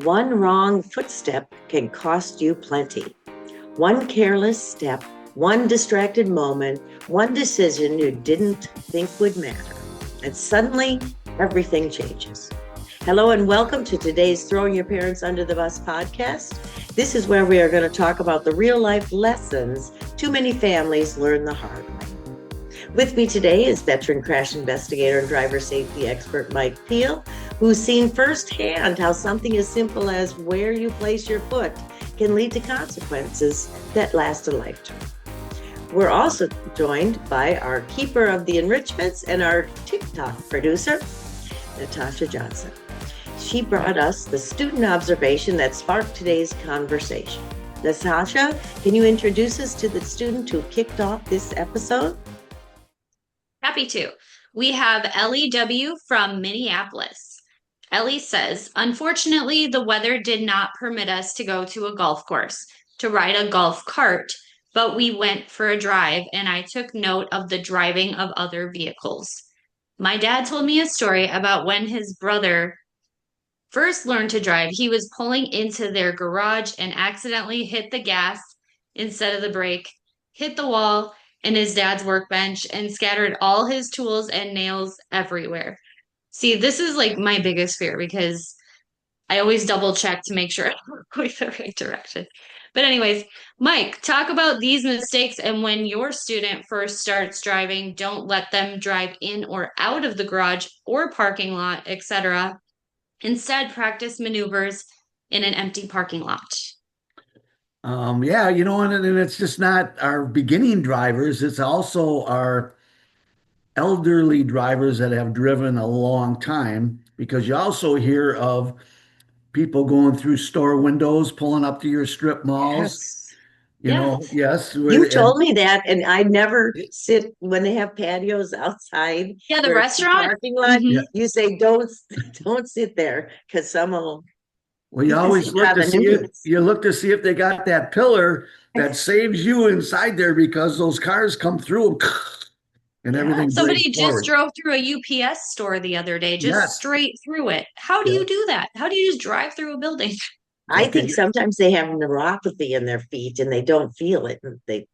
One wrong footstep can cost you plenty. One careless step, one distracted moment, one decision you didn't think would matter. And suddenly, everything changes. Hello, and welcome to today's Throwing Your Parents Under the Bus podcast. This is where we are going to talk about the real life lessons too many families learn the hard way. With me today is veteran crash investigator and driver safety expert Mike Pehl, who's seen firsthand how something as simple as where you place your foot can lead to consequences that last a lifetime. We're also joined by our keeper of the enrichments and our TikTok producer, Natasha Johnson. She brought us the student observation that sparked today's conversation. Natasha, can you introduce us to the student who kicked off this episode? Happy to. We have Ellie W. from Minneapolis. Ellie says, unfortunately, the weather did not permit us to go to a golf course to ride a golf cart, but we went for a drive and I took note of the driving of other vehicles. My dad told me a story about when his brother first learned to drive. He was pulling into their garage and accidentally hit the gas instead of the brake, hit the wall and his dad's workbench, and scattered all his tools and nails everywhere. See, this is like my biggest fear because I always double check to make sure I'm going the right direction. But anyways, Mike, talk about these mistakes, and when your student first starts driving, don't let them drive in or out of the garage or parking lot, etc. Instead, practice maneuvers in an empty parking lot. And it's just not our beginning drivers, it's also our elderly drivers that have driven a long time, because you also hear of people going through store windows, pulling up to your strip malls. Yes. Yes. You told me that, and I never sit when they have patios outside. Yeah, the restaurant parking lot. Mhm. You say don't sit there because some will. Well, you always look to see if they got that pillar that saves you inside there, because those cars come through and everything. Somebody just drove through a UPS store the other day, just straight through it. How do you do that? How do you just drive through a building? I think sometimes they have neuropathy in their feet and they don't feel it, and they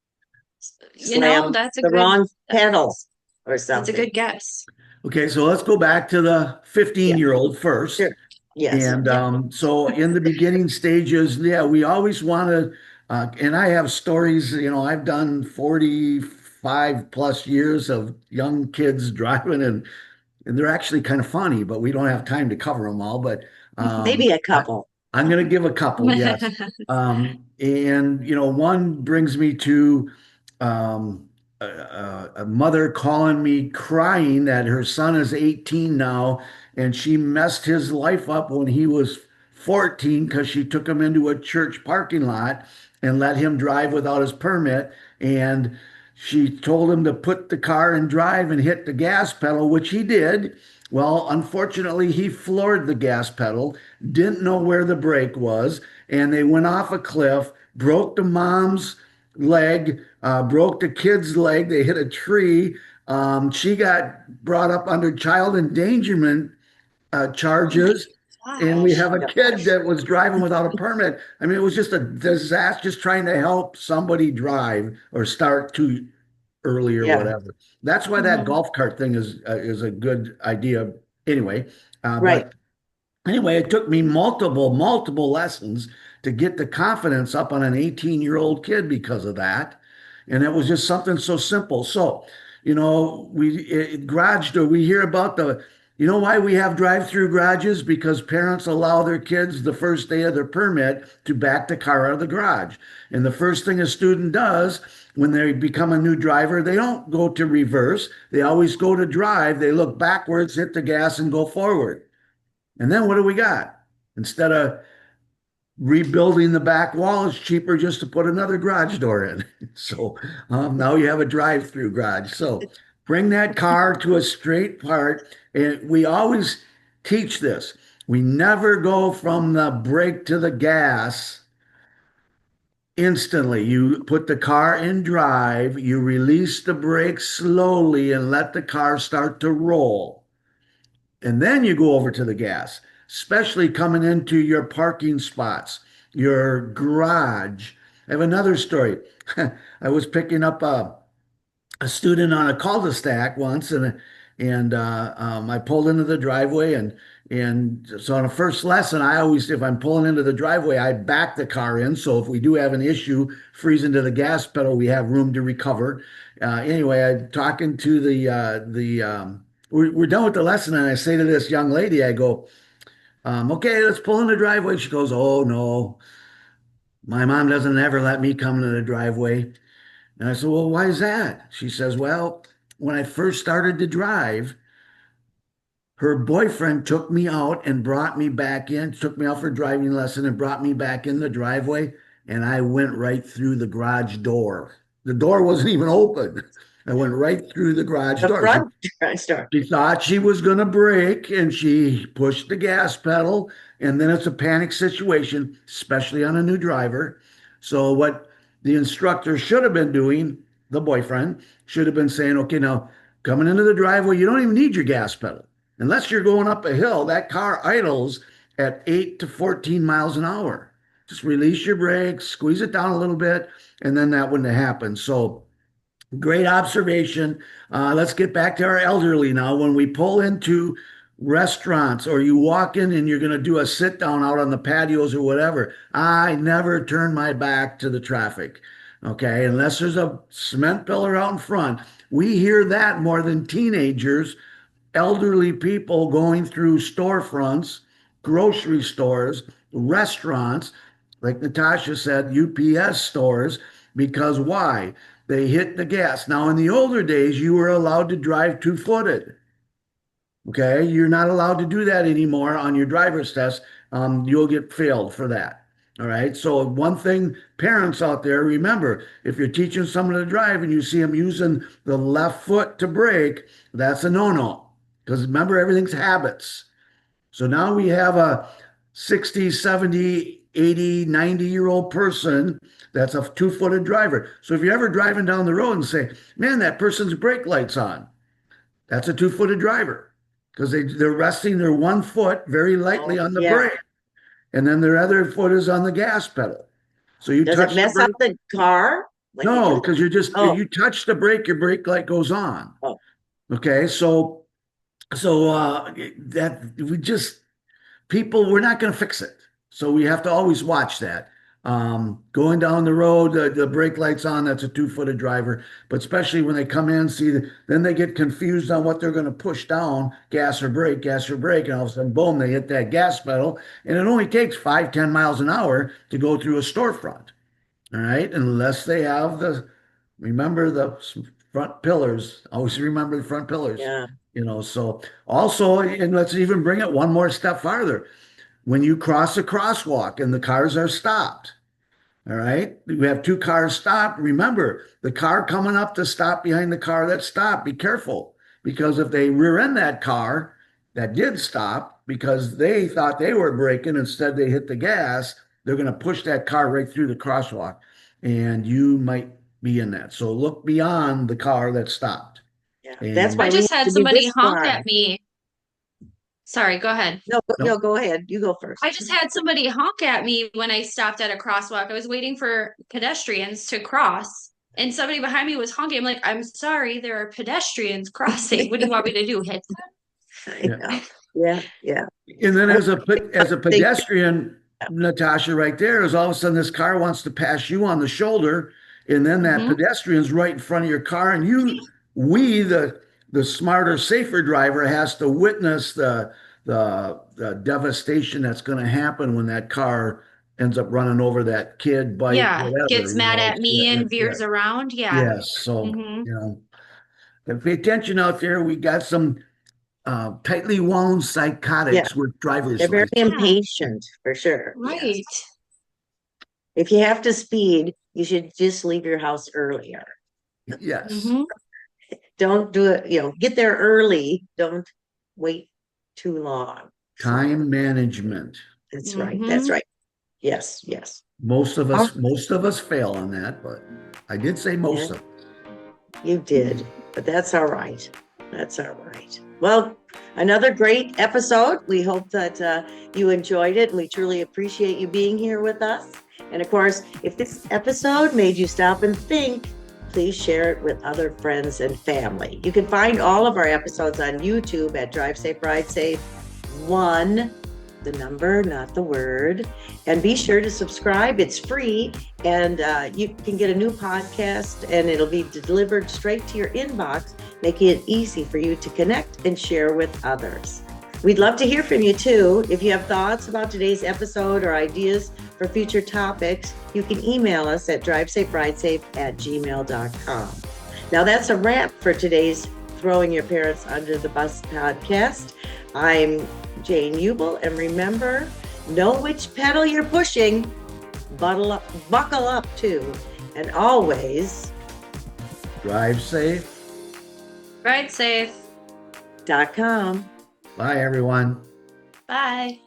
slam that's the wrong pedal or something. That's a good guess. Okay, so let's go back to the 15-year-old first. Sure. Yes. And so in the beginning stages, we always want to, and I have stories, I've done 45 plus years of young kids driving, and they're actually kind of funny, but we don't have time to cover them all. But maybe a couple. I'm going to give a couple, yes. One brings me to a mother calling me crying that her son is 18 now, and she messed his life up when he was 14 because she took him into a church parking lot and let him drive without his permit. And she told him to put the car in drive and hit the gas pedal, which he did. Well, unfortunately, he floored the gas pedal, didn't know where the brake was, and they went off a cliff, broke the mom's leg, broke the kid's leg. They hit a tree. She got brought up under child endangerment charges. And we have a kid that was driving without a permit. I mean, it was just a disaster, just trying to help somebody drive or start too early or whatever. That's why that golf cart thing is a good idea anyway. Right. But anyway, it took me multiple lessons to get the confidence up on an 18-year-old kid because of that. And it was just something so simple. So, garage door, we hear about why we have drive-through garages? Because parents allow their kids the first day of their permit to back the car out of the garage. And the first thing a student does when they become a new driver, they don't go to reverse. They always go to drive. They look backwards, hit the gas, and go forward. And then what do we got? Instead of rebuilding the back wall, it's cheaper just to put another garage door in. So now you have a drive-through garage. So bring that car to a straight part. And we always teach this. We never go from the brake to the gas instantly. You put the car in drive, you release the brake slowly and let the car start to roll. And then you go over to the gas. especially coming into your parking spots, your garage. I have another story. I was picking up a student on a cul-de-sac once, and I pulled into the driveway, and so on the first lesson, I always, if I'm pulling into the driveway, I back the car in. So if we do have an issue freezing to the gas pedal, we have room to recover. Anyway, I'm talking to we're done with the lesson, and I say to this young lady, I go, okay, let's pull in the driveway. She goes, oh no, my mom doesn't ever let me come into the driveway. And I said, well, why is that? She says, well, when I first started to drive, her boyfriend took me out and brought me back in, took me out for a driving lesson and brought me back in the driveway. And I went right through the garage door. The door wasn't even open. I went right through the garage The door. front door. She thought she was going to brake and she pushed the gas pedal. And then it's a panic situation, especially on a new driver. So, what the instructor should have been doing, the boyfriend, should have been saying, okay, now coming into the driveway, you don't even need your gas pedal. Unless you're going up a hill, that car idles at 8 to 14 miles an hour. Just release your brakes, squeeze it down a little bit, and then that wouldn't have happened. So, great observation. Let's get back to our elderly now. When we pull into restaurants or you walk in and you're going to do a sit down out on the patios or whatever, I never turn my back to the traffic. Okay, unless there's a cement pillar out in front. We hear that more than teenagers, elderly people going through storefronts, grocery stores, restaurants, like Natasha said, UPS stores, because why? They hit the gas. Now, in the older days, you were allowed to drive two-footed. Okay, you're not allowed to do that anymore on your driver's test. You'll get failed for that. All right. So one thing, parents out there, remember, if you're teaching someone to drive and you see them using the left foot to brake, that's a no-no. Because remember, everything's habits. So now we have a 60, 70, 80, 90-year-old person that's a two-footed driver. So if you're ever driving down the road and say, man, that person's brake light's on, that's a two-footed driver because they're resting their one foot very lightly on the brake, and then their other foot is on the gas pedal. So you Does touch it mess the brake. up the car? No, because you're just, Oh. if you touch the brake, your brake light goes on. Oh. Okay, so that we just, people, we're not going to fix it. So we have to always watch that. Going down the road, the brake light's on, that's a two-footed driver. But especially when they come in, then they get confused on what they're going to push down, gas or brake, and all of a sudden, boom, they hit that gas pedal. And it only takes 5, 10 miles an hour to go through a storefront. All right, unless they have remember the front pillars. Always remember the front pillars. Yeah. So also, and let's even bring it one more step farther. When you cross a crosswalk and the cars are stopped, all right, we have two cars stopped. Remember, the car coming up to stop behind the car that stopped, be careful, because if they rear end that car that did stop because they thought they were braking, instead they hit the gas, they're going to push that car right through the crosswalk, and you might be in that. So look beyond the car that stopped. Yeah, that's why I we just have had to be somebody this honk far. at me. Sorry, go ahead. No, go ahead. You go first. I just had somebody honk at me when I stopped at a crosswalk. I was waiting for pedestrians to cross, and somebody behind me was honking. I'm like, I'm sorry, there are pedestrians crossing. What do you want me to do? Hit them? Yeah. And then as a pedestrian, Natasha, right there is all of a sudden this car wants to pass you on the shoulder, and then that pedestrian's right in front of your car, and the smarter, safer driver has to witness the devastation that's going to happen when that car ends up running over that kid, bike, whatever. Gets mad at me and veers around. Yeah. Yes. So, pay attention out there. We got some tightly wound psychotics with driver's They're very license. impatient, for sure. Right. Yes. If you have to speed, you should just leave your house earlier. Yes. Don't do it, get there early. Don't wait too long. Time management. That's right. That's right. Yes. Most of us fail on that, but I did say most of us. You did, but that's all right. That's all right. Well, Another great episode. We hope that you enjoyed it, and we truly appreciate you being here with us. And of course, if this episode made you stop and think, please share it with other friends and family. You can find all of our episodes on YouTube at Drive Safe, Ride Safe 1, the number, not the word. And be sure to subscribe. It's free, and you can get a new podcast, and it'll be delivered straight to your inbox, making it easy for you to connect and share with others. We'd love to hear from you too. If you have thoughts about today's episode or ideas for future topics, you can email us at drivesaferidesafe@gmail.com. Now that's a wrap for today's Throwing Your Parents Under the Bus podcast. I'm Jane Ubel, and remember, know which pedal you're pushing, buckle up too, and always Drive safe. Ride safe. .com. Bye, everyone. Bye.